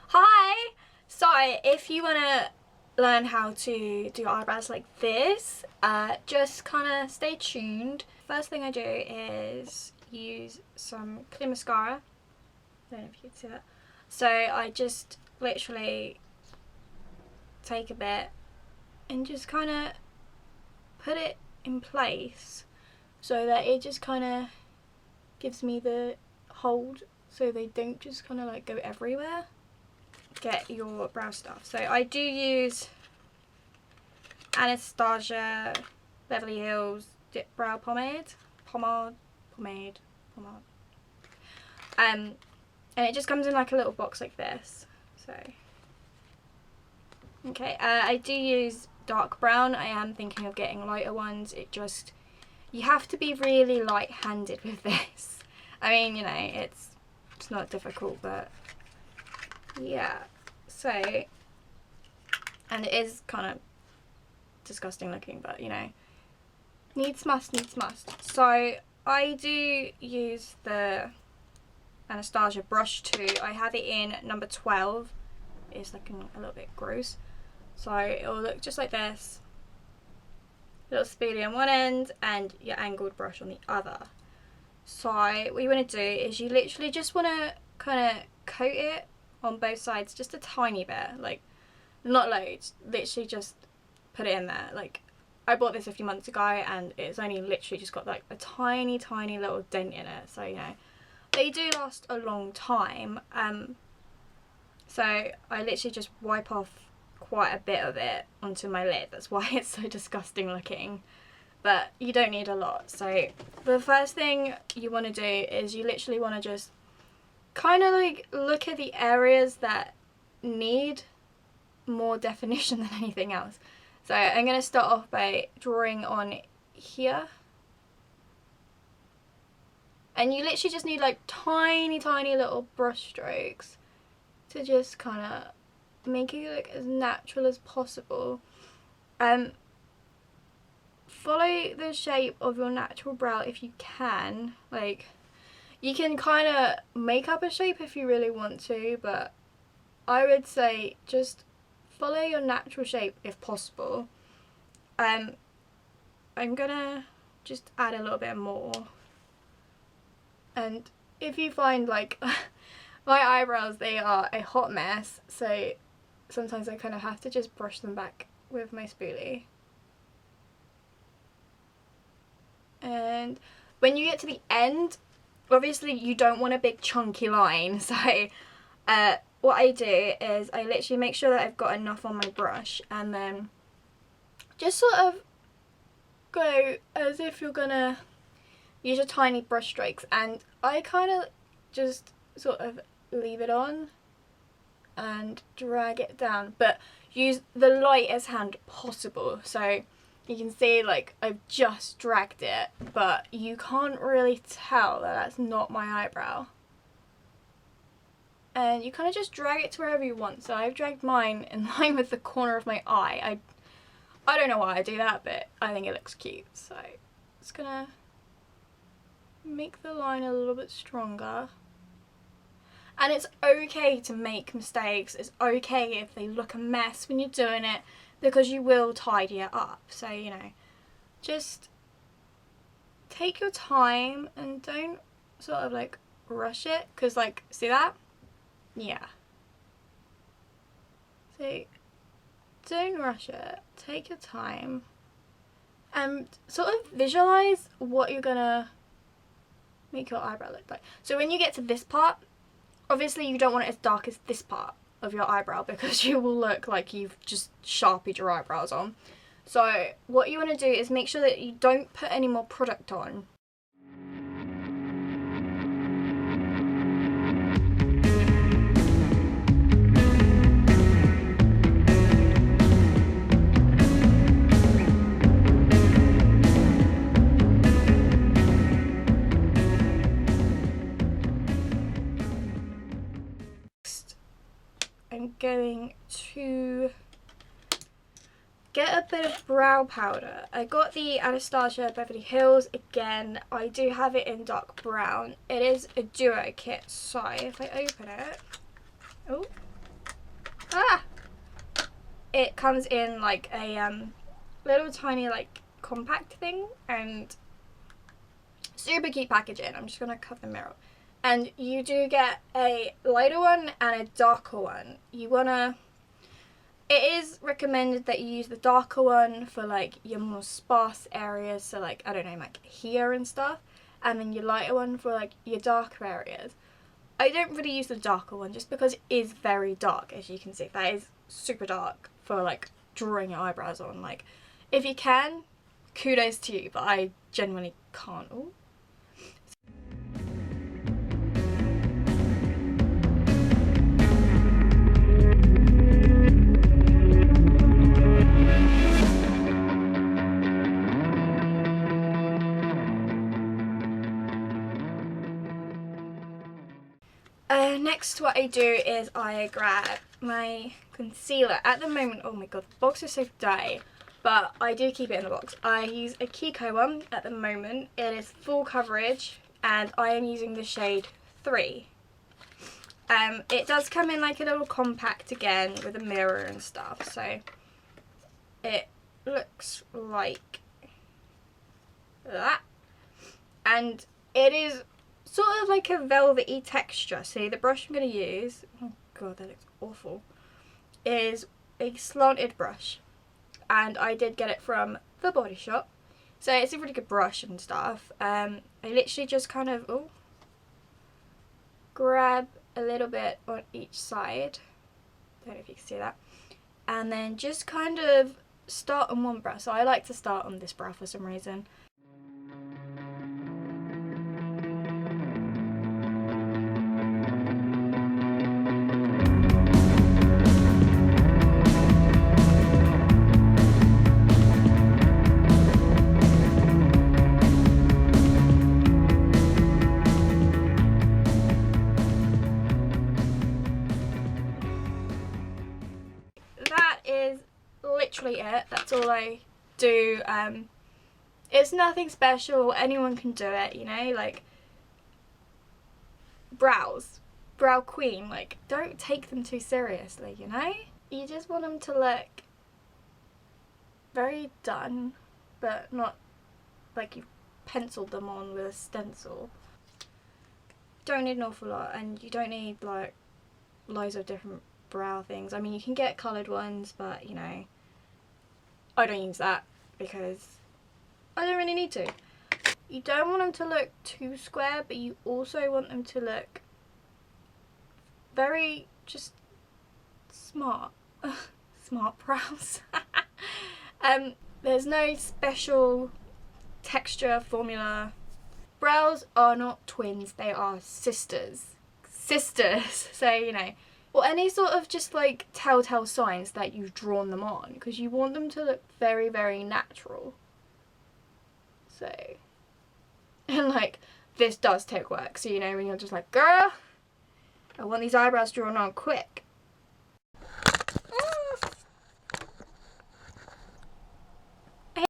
Hi! So if you want to learn how to do eyebrows like this, just kind of stay tuned. First thing I do is use some clear mascara. I don't know if you can see that. So I just literally take a bit and just kind of put it in place so that it just kind of gives me the hold so they don't just kind of like go everywhere. Get your brow stuff. So I do use Anastasia Beverly Hills Dip Brow Pomade. And it just comes in like a little box like this. So okay, I do use dark brown. I am thinking of getting lighter ones. You have to be really light-handed with this. I mean, you know, it's not difficult, but yeah. So, and it is kind of disgusting looking, but you know, needs must. So I do use the Anastasia brush too. I have it in number 12. It's looking a little bit gross. So it'll look just like this. Little spoolie on one end and your angled brush on the other. So what you want to do is you literally just want to kind of coat it on both sides just a tiny bit, like not loads, literally just put it in there. Like I bought this a few months ago and it's only literally just got like a tiny little dent in it, so you know they do last a long time. So I literally just wipe off quite a bit of it onto my lid. That's why it's so disgusting looking, but you don't need a lot. So the first thing you want to do is you literally want to just kind of like look at the areas that need more definition than anything else. So I'm going to start off by drawing on here, and you literally just need like tiny little brush strokes to just kind of make it look as natural as possible. Follow the shape of your natural brow if you can. Like, you can kind of make up a shape if you really want to, but I would say just follow your natural shape if possible. I'm gonna just add a little bit more, and if you find like my eyebrows, they are a hot mess, so sometimes I kind of have to just brush them back with my spoolie. And when you get to the end, obviously you don't want a big chunky line, so what I do is I literally make sure that I've got enough on my brush, and then just sort of go as if you're gonna use your tiny brush strokes, and I kind of just sort of leave it on and drag it down, but use the lightest hand possible. So you can see like I've just dragged it, but you can't really tell that that's not my eyebrow. And you kind of just drag it to wherever you want. So I've dragged mine in line with the corner of my eye. I don't know why I do that, but I think it looks cute. So just gonna make the line a little bit stronger. And it's okay to make mistakes. It's okay if they look a mess when you're doing it, because you will tidy it up. So, you know, just take your time and don't sort of like rush it, because like, see that? Yeah. So don't rush it. Take your time and sort of visualize what you're gonna make your eyebrow look like. So when you get to this part, obviously you don't want it as dark as this part of your eyebrow, because you will look like you've just sharpied your eyebrows on. So what you want to do is make sure that you don't put any more product on. I'm going to get a bit of brow powder. I got the Anastasia Beverly Hills. Again, I do have it in dark brown. It is a duo kit, so if I open it, Oh. Ah! It comes in like a little tiny like compact thing, and super cute packaging. I'm just gonna cover the mirror. And you do get a lighter one and a darker one. It is recommended that you use the darker one for like your more sparse areas, so like, I don't know, like here and stuff, and then your lighter one for like your darker areas. I don't really use the darker one just because it is very dark, as you can see. That is super dark for like drawing your eyebrows on. Like, if you can, kudos to you, but I genuinely can't. Ooh. Next what I do is I grab my concealer. At the moment, oh my god, the box is so dirty, but I do keep it in the box. I use a Kiko one at the moment. It is full coverage and I am using the shade 3. It does come in like a little compact again with a mirror and stuff, so it looks like that. And it is sort of like a velvety texture. So the brush I'm going to use, oh god, that looks awful, is a slanted brush, and I did get it from the Body Shop, so it's a really good brush and stuff. I literally just kind of grab a little bit on each side, don't know if you can see that, and then just kind of start on one brow. So I like to start on this brow for some reason. Literally it. That's all I do. It's nothing special. Anyone can do it, you know, like brow queen, like don't take them too seriously, you know. You just want them to look very done, but not like you've penciled them on with a stencil. Don't need an awful lot, and you don't need like loads of different brow things. I mean, you can get coloured ones, but you know, I don't use that because I don't really need to. You don't want them to look too square, but you also want them to look very just smart. Smart brows. There's no special texture formula. Brows are not twins, they are sisters. Sisters, so you know. Or any sort of just like telltale signs that you've drawn them on, because you want them to look very, very natural. So, and like, this does take work, so you know, when you're just like, girl, I want these eyebrows drawn on quick.